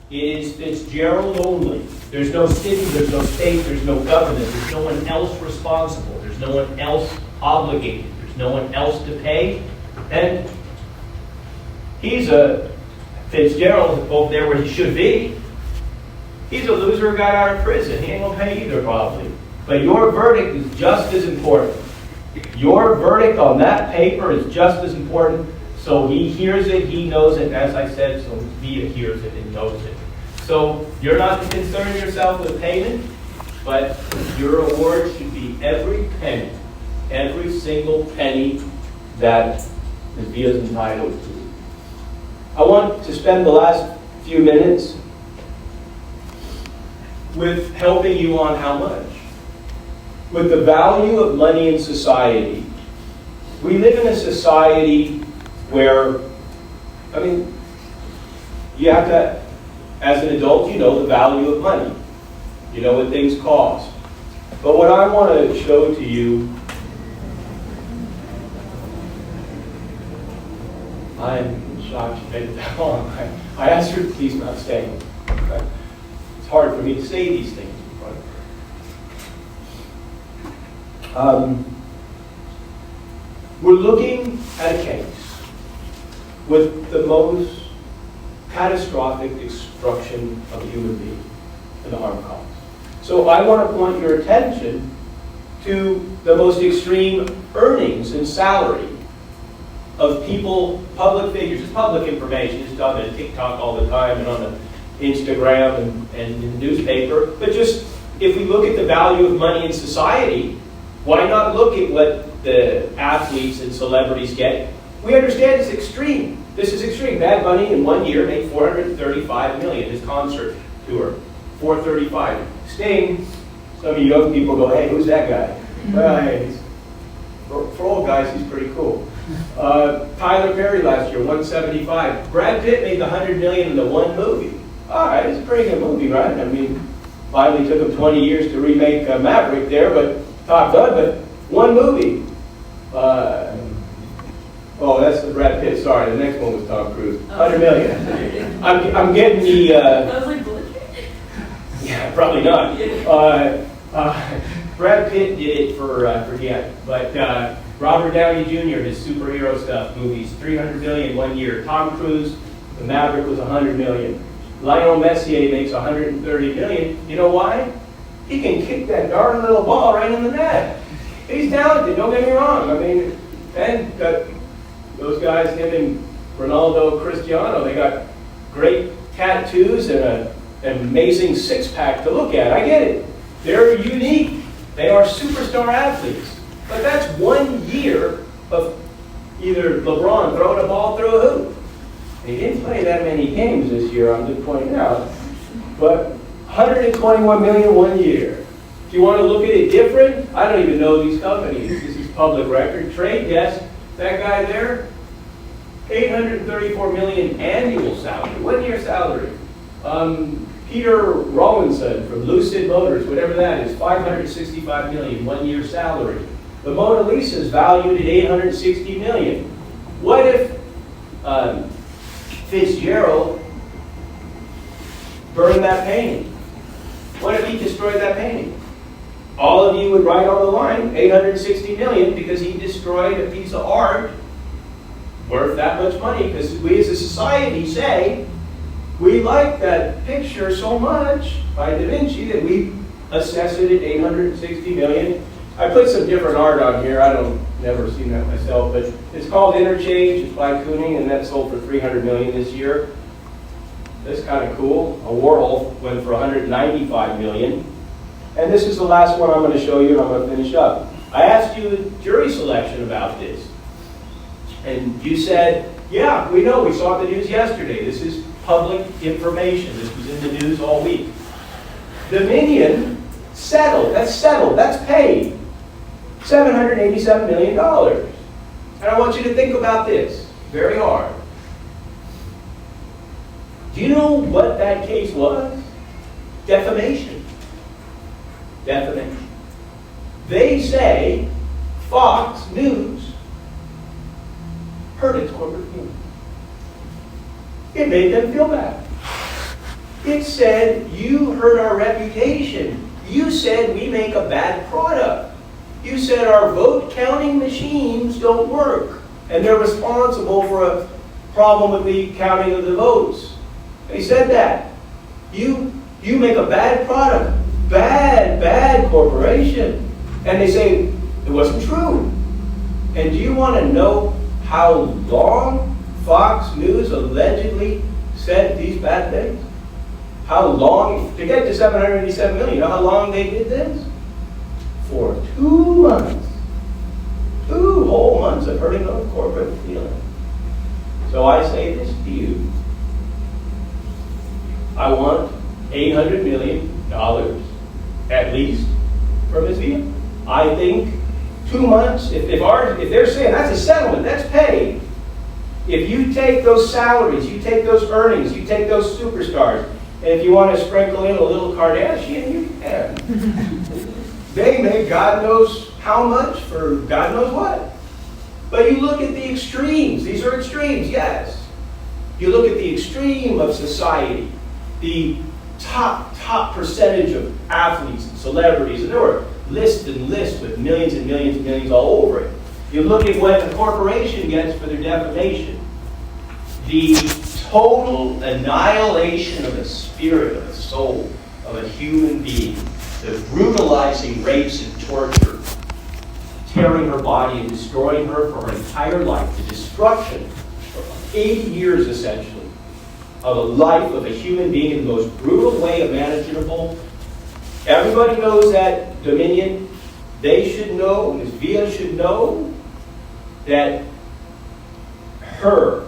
It is Fitzgerald only. There's no city, there's no state, there's no government, there's no one else responsible, there's no one else obligated, there's no one else to pay. And he's a Fitzgerald over there where he should be. He's a loser who got out of prison. He ain't gonna pay either, probably. But your verdict is just as important. Your verdict on that paper is just as important. So he hears it, he knows it, as I said, so Via hears it and knows it. So you're not to concern yourself with payment, but your award should be every penny, every single penny that the Via is entitled to. I want to spend the last few minutes with helping you on how much. With the value of money in society. We live in a society where, I mean, you have to, as an adult, you know the value of money. You know what things cost. But what I want to show to you, I'm shocked she made it that long. I asked her to please not stay. It's hard for me to say these things in front of her. We're looking at a case with the most catastrophic destruction of a human being and the harm caused. So I want to point your attention to the most extreme earnings and salary of people, public figures. It's public information. It's done on TikTok all the time and on the Instagram and in the newspaper. But just, if we look at the value of money in society, why not look at what the athletes and celebrities get? We understand it's extreme. This is extreme. Bad Bunny in 1 year made $435 million. His concert tour, $435. Sting, some of you young people go, hey, who's that guy? Well, hey, for old guys, he's pretty cool. Tyler Perry last year, $175. Brad Pitt made the $100 million in the one movie. All right, it's a pretty good movie, right? I mean, finally took him 20 years to remake Maverick there, but Top Gun, but one movie. Oh, that's the Brad Pitt. Sorry, the next one was Tom Cruise. $100 million. I'm getting the. I was like, bullet. Yeah, probably not. Brad Pitt did it for forget, but Robert Downey Jr. his superhero stuff movies, $300 million 1 year. Tom Cruise, the Maverick was $100 million. Lionel Messi makes $130 million. You know why? He can kick that darn little ball right in the net. He's talented, don't get me wrong. I mean, and those guys, him and Ronaldo, Cristiano, they got great tattoos and an amazing six-pack to look at. I get it. They're unique. They are superstar athletes. But that's 1 year of either LeBron throwing a ball through a hoop. He didn't play that many games this year, I'm just pointing out. But $121 million 1 year. If you want to look at it different, I don't even know these companies. This is public record. Trade Desk, that guy there, $834 million annual salary, 1 year salary. Peter Rawlinson from Lucid Motors, whatever that is, $565 million 1 year salary. The Mona Lisa is valued at $860 million. What if Fitzgerald burned that painting? What if he destroyed that painting? All of you would write on the line $860 million because he destroyed a piece of art worth that much money, because we as a society say we like that picture so much by Da Vinci that we assess it at $860 million. I put some different art on here. I don't never seen that myself, but it's called Interchange. It's by Kooning, and that sold for $300 million this year. That's kind of cool. A Warhol went for $195 million. And this is the last one I'm going to show you, and I'm going to finish up. I asked you a jury selection about this. And you said, yeah, we know. We saw the news yesterday. This is public information. This was in the news all week. Dominion settled. That's paid. $787 million. And I want you to think about this very hard. Do you know what that case was? Defamation. Defamation. They say Fox News hurt its corporate view. It made them feel bad. It said, you hurt our reputation. You said we make a bad product. You said our vote counting machines don't work, and they're responsible for a problem with the counting of the votes. They said that. You make a bad product. Bad corporation. And they say, it wasn't true. And do you want to know how long Fox News allegedly said these bad things? How long, to get to 787 million, you know how long they did this? For 2 months. 2 whole months of hurting those corporate feelings. So I say this to you. I want $800 million at least for Ms. Villa. I think 2 months, if they're saying that's a settlement, that's paid. If you take those salaries, you take those earnings, you take those superstars, and if you want to sprinkle in a little Kardashian, you can. They make God knows how much for God knows what. But you look at the extremes. These are extremes, yes. You look at the extreme of society, the top percentage of athletes and celebrities, and there were lists and lists with millions and millions and millions all over it. You look at what a corporation gets for their defamation. The total annihilation of the spirit, of the soul of a human being, the brutalizing rapes and torture, tearing her body and destroying her for her entire life, the destruction of 80 years essentially of a life of a human being in the most brutal way imaginable. Everybody knows that Dominion. They should know, Ms. Villa should know, that her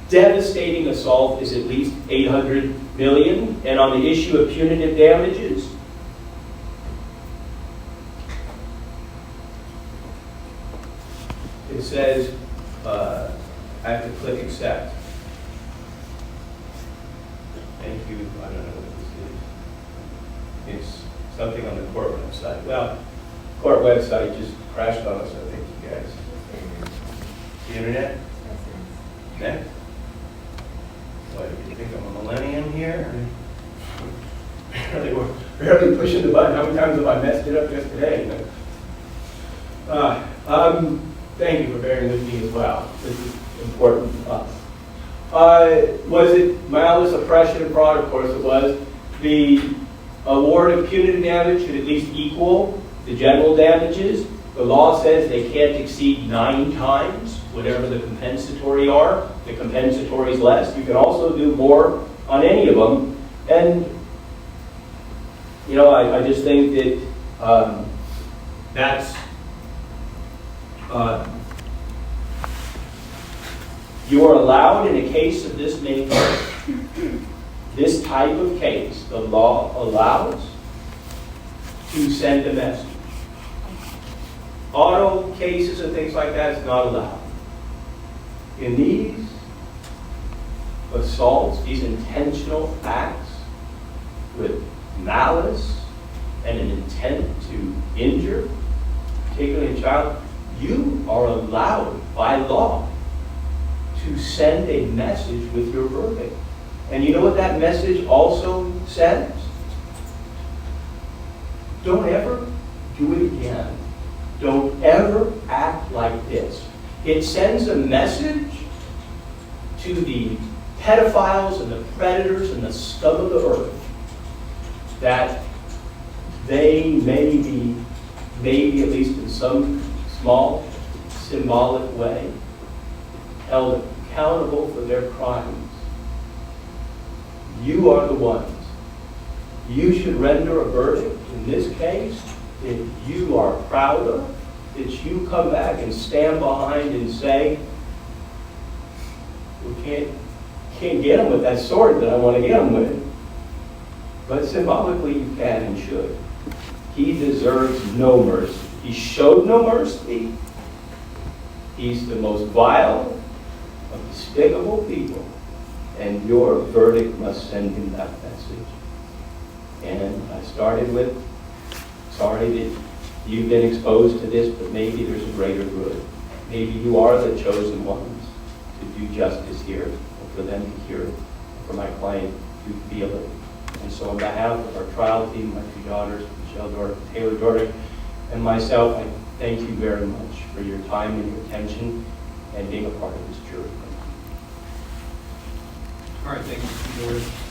devastating assault is at least $800 million. And on the issue of punitive damages, it says, I have to click accept. Thank you. I don't know what this is. It's something on the court website. Well, court website just crashed on us, I think, you guys. The internet? Okay. What, do you think I'm a millennium here? We're barely pushing the button. How many times have I messed it up just today? Thank you for bearing with me as well. This is important to us. Was it malice, oppression, and fraud? Of course it was. The award of punitive damage should at least equal the general damages. The law says they can't exceed 9 times whatever the compensatory are. The compensatory is less. You can also do more on any of them. And, you know, I just think that that's... you are allowed in a case of this nature, this type of case, the law allows to send a message. Auto cases and things like that is not allowed. In these assaults, these intentional acts with malice and an intent to injure, particularly a child, you are allowed by law to send a message with your verdict. And you know what that message also says? Don't ever do it again. Don't ever act like this. It sends a message to the pedophiles and the predators and the scum of the earth that they may be, maybe at least in some small symbolic way, held accountable for their crimes. You are the ones. You should render a verdict in this case that you are proud of, that you come back and stand behind and say, we can't get him with that sword that I want to get him with. But symbolically you can and should. He deserves no mercy. He showed no mercy. He's the most vile of despicable people. And your verdict must send him that message. And I started with, sorry that you've been exposed to this, but maybe there's a greater good. Maybe you are the chosen ones to do justice here, and for them to hear it, for my client to be a living. And so on behalf of our trial team, my two daughters, Michelle Dordick, Taylor Dordick, and myself, I thank you very much for your time and your attention and being a part of this jury. All right, thank you, Mr. Dordick.